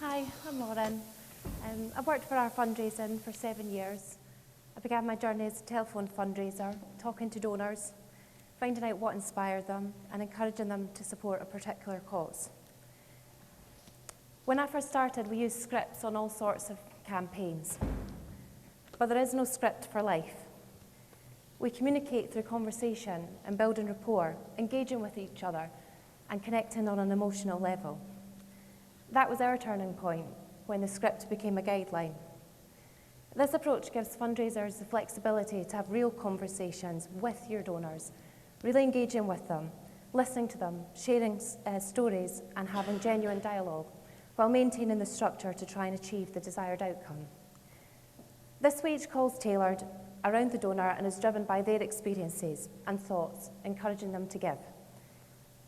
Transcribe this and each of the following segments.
Hi, I'm Lauren. I've worked for our fundraising for 7 years. I began my journey as a telephone fundraiser, talking to donors, finding out what inspired them and encouraging them to support a particular cause. When I first started, we used scripts on all sorts of campaigns, but there is no script for life. We communicate through conversation and building rapport, engaging with each other and connecting on an emotional level. That was our turning point when the script became a guideline. This approach gives fundraisers the flexibility to have real conversations with your donors, really engaging with them, listening to them, sharing stories and having genuine dialogue while maintaining the structure to try and achieve the desired outcome. This way each call is tailored around the donor and is driven by their experiences and thoughts, encouraging them to give.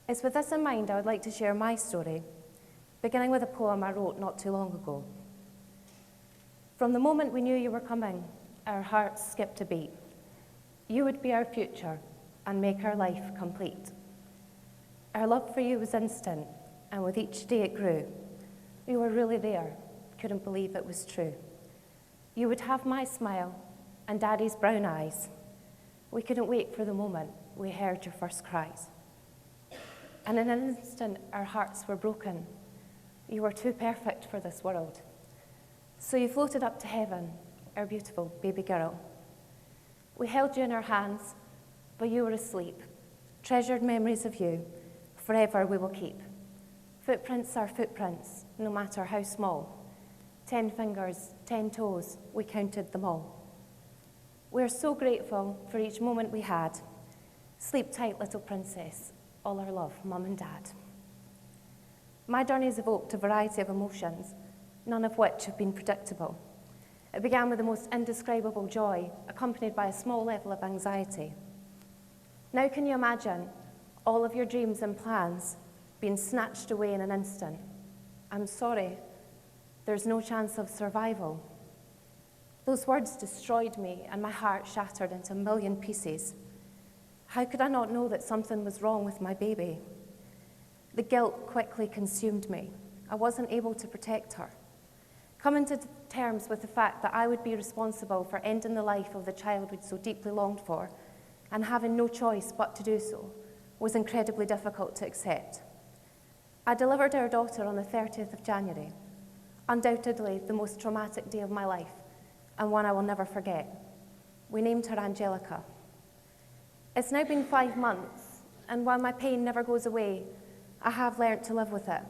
It's with this in mind I would like to share my story, beginning with a poem I wrote not too long ago. From the moment we knew you were coming, our hearts skipped a beat. You would be our future and make our life complete. Our love for you was instant, and with each day it grew. You were really there, couldn't believe it was true. You would have my smile and Daddy's brown eyes. We couldn't wait for the moment we heard your first cries. And in an instant, our hearts were broken. You were too perfect for this world. So you floated up to heaven, our beautiful baby girl. We held you in our hands, but you were asleep. Treasured memories of you, forever we will keep. Footprints are footprints, no matter how small. 10 fingers, 10 toes, we counted them all. We're so grateful for each moment we had. Sleep tight, little princess, all our love, Mum and Dad. My journey has evoked a variety of emotions, none of which have been predictable. It began with the most indescribable joy, accompanied by a small level of anxiety. Now can you imagine all of your dreams and plans being snatched away in an instant? I'm sorry, there's no chance of survival. Those words destroyed me and my heart shattered into a million pieces. How could I not know that something was wrong with my baby? The guilt quickly consumed me. I wasn't able to protect her. Coming to terms with the fact that I would be responsible for ending the life of the child we'd so deeply longed for and having no choice but to do so was incredibly difficult to accept. I delivered our daughter on the 30th of January, undoubtedly the most traumatic day of my life and one I will never forget. We named her Angelica. It's now been 5 months, and while my pain never goes away, I have learnt to live with it.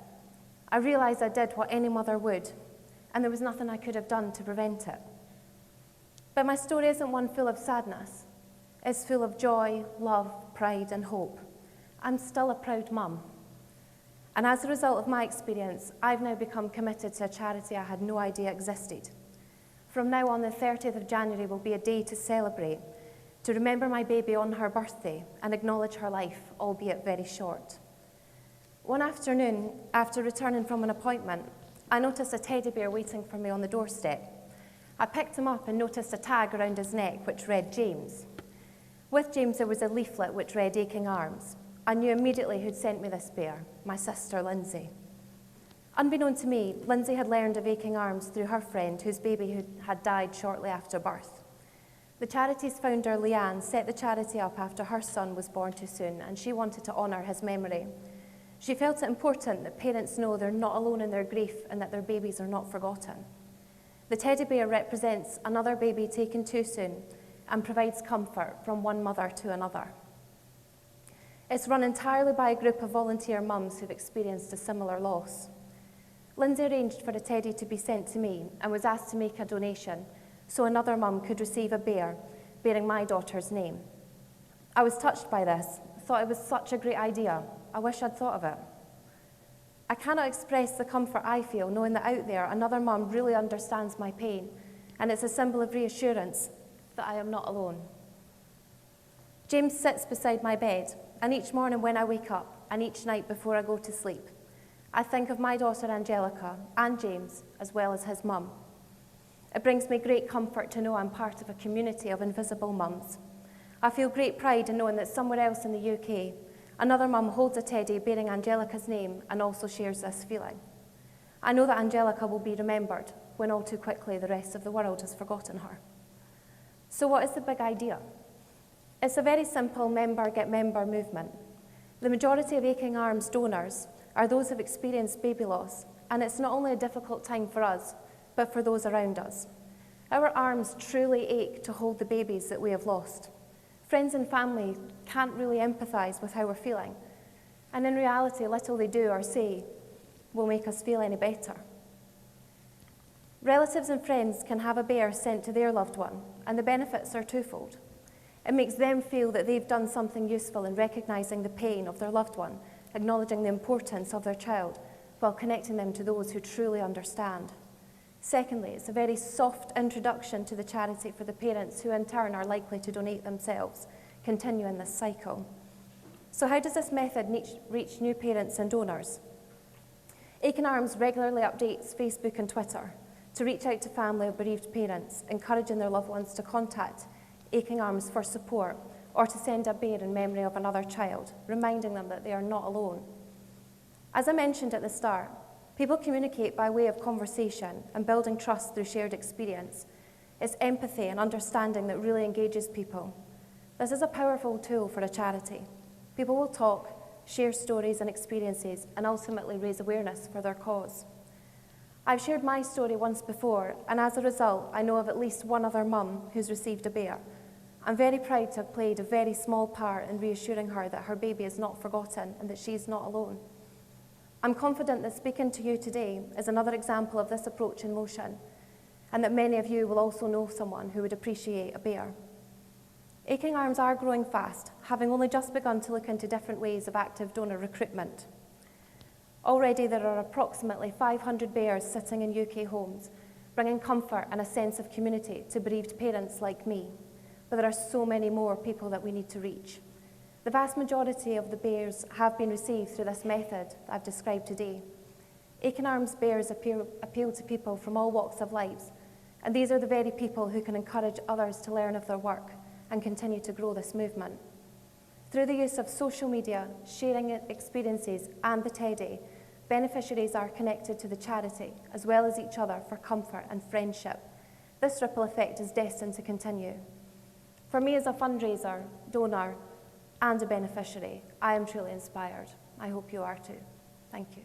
I realised I did what any mother would, and there was nothing I could have done to prevent it. But my story isn't one full of sadness. It's full of joy, love, pride, and hope. I'm still a proud mum. And as a result of my experience, I've now become committed to a charity I had no idea existed. From now on, the 30th of January will be a day to celebrate, to remember my baby on her birthday and acknowledge her life, albeit very short. One afternoon, after returning from an appointment, I noticed a teddy bear waiting for me on the doorstep. I picked him up and noticed a tag around his neck which read James. With James there was a leaflet which read Aching Arms. I knew immediately who'd sent me this bear, my sister Lindsay. Unbeknown to me, Lindsay had learned of Aching Arms through her friend whose baby had died shortly after birth. The charity's founder, Leanne, set the charity up after her son was born too soon and she wanted to honour his memory. She felt it important that parents know they're not alone in their grief and that their babies are not forgotten. The teddy bear represents another baby taken too soon and provides comfort from one mother to another. It's run entirely by a group of volunteer mums who've experienced a similar loss. Lindsay arranged for a teddy to be sent to me and was asked to make a donation so another mum could receive a bear bearing my daughter's name. I was touched by this, thought it was such a great idea. I wish I'd thought of it. I cannot express the comfort I feel knowing that out there another mum really understands my pain, and it's a symbol of reassurance that I am not alone. James sits beside my bed, and each morning when I wake up and each night before I go to sleep, I think of my daughter Angelica and James as well as his mum. It brings me great comfort to know I'm part of a community of invisible mums. I feel great pride in knowing that somewhere else in the UK, another mum holds a teddy bearing Angelica's name and also shares this feeling. I know that Angelica will be remembered when all too quickly the rest of the world has forgotten her. So what is the big idea? It's a very simple member-get-member movement. The majority of Aching Arms donors are those who've experienced baby loss, and it's not only a difficult time for us, but for those around us. Our arms truly ache to hold the babies that we have lost. Friends and family can't really empathise with how we're feeling, and in reality, little they do or say will make us feel any better. Relatives and friends can have a bear sent to their loved one, and the benefits are twofold. It makes them feel that they've done something useful in recognising the pain of their loved one, acknowledging the importance of their child, while connecting them to those who truly understand. Secondly, it's a very soft introduction to the charity for the parents who in turn are likely to donate themselves, continuing this cycle. So how does this method reach new parents and donors? Aching Arms regularly updates Facebook and Twitter to reach out to family of bereaved parents, encouraging their loved ones to contact Aching Arms for support or to send a bear in memory of another child, reminding them that they are not alone. As I mentioned at the start, people communicate by way of conversation and building trust through shared experience. It's empathy and understanding that really engages people. This is a powerful tool for a charity. People will talk, share stories and experiences, and ultimately raise awareness for their cause. I've shared my story once before, and as a result, I know of at least one other mum who's received a bear. I'm very proud to have played a very small part in reassuring her that her baby is not forgotten and that she's not alone. I'm confident that speaking to you today is another example of this approach in motion, and that many of you will also know someone who would appreciate a bear. Aching Arms are growing fast, having only just begun to look into different ways of active donor recruitment. Already there are approximately 500 bears sitting in UK homes, bringing comfort and a sense of community to bereaved parents like me. But there are so many more people that we need to reach. The vast majority of the bears have been received through this method that I've described today. Aching Arms bears appeal to people from all walks of life, and these are the very people who can encourage others to learn of their work and continue to grow this movement. Through the use of social media, sharing experiences, and the Teddy, beneficiaries are connected to the charity as well as each other for comfort and friendship. This ripple effect is destined to continue. For me as a fundraiser, donor, and a beneficiary, I am truly inspired. I hope you are too. Thank you.